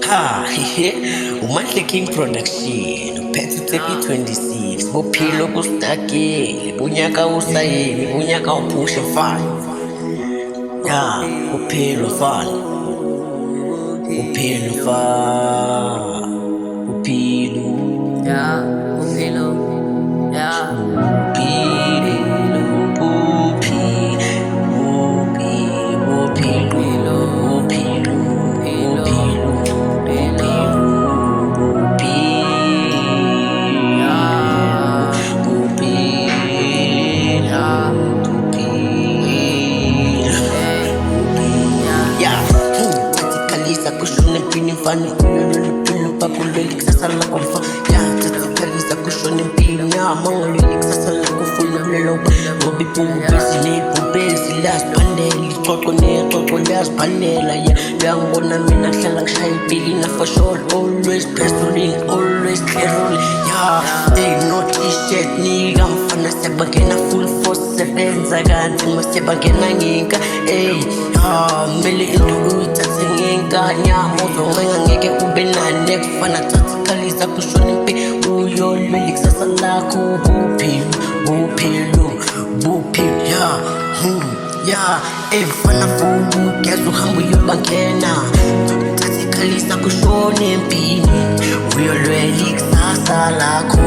Ha, uMantle King Production, uphethe uTepi 26, bophilo kustakile, unyaka usayini, unyaka uphushe mfana. Ya, bophilo mfana. Bophilo mfana. Bophilo. Ya, bophilo. Ya. Kushone mpini mfani uyololipilo pakuleli kusasa la kumfa ya tatakaliza kushone mpini ya mangoleli kusasa la kufuna mlelo ngobi pubesi ni pubesi las paneli toto ne toto las panela ya ngona mina hlala ngishaya impili na for sure always pestoling always clearly ya they not t-shirt nika mfana sebangena full force sebenza kanti masebangena nginka mele into uyithathe ngenkanyama uzoncenga ngeke ube nane kufana tatakaliza kushona impilo uyolwela ikusasa lakho bophilo ya mfana fubu geza uhamba uyobangena tatakaliza kushona empini uyolwela ikusasa lakho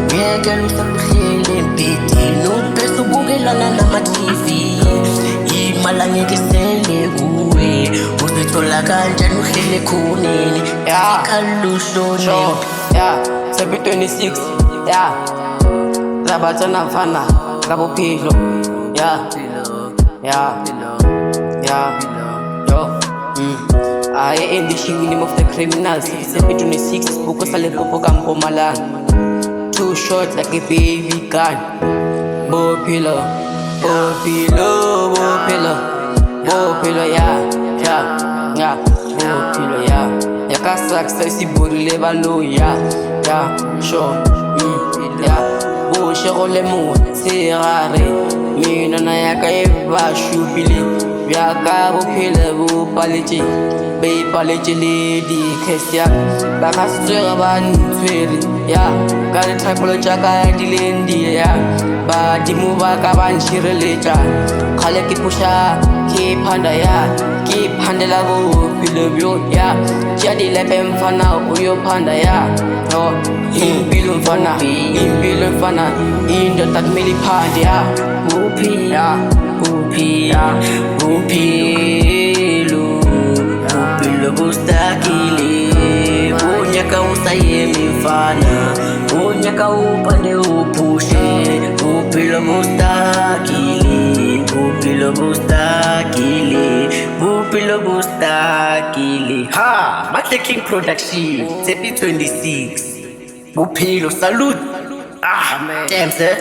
ngeke lusakuhlele empithini ubhesa ubukelana nama-TV imali ngeke sele kuwe uzithola kanjani uhlele khoneni khalushone ya Tepi 26 ya labatsana mfana ngabophilo ya yo I am the shingini of the criminals. Tepi 26 buko sa lepopo ka Mpumalanga. Too short like a baby gun. Bophilo ya bophilo ya ka success iburile balo ya sure ya bo shegole mo serare mina na ya ka e ba shubile ya ka bophelo bo paletse be paletse le di kestia ba ka tswera ba ntwere ya ka le typology ka dilendi ya ba di mo ba ka ba nshireletsa khale ke pusha ke phanda ya ke phandela bophelo byo ya jadi lepe mfana uyo phanda ya no impilo mfana indo takmeli phanda ya bophilo bustakile unyaka usayemi mfana unyaka upande uphushe bophilo bustakile ha Mantle King Production Tepi 26 bophilo salute damn sir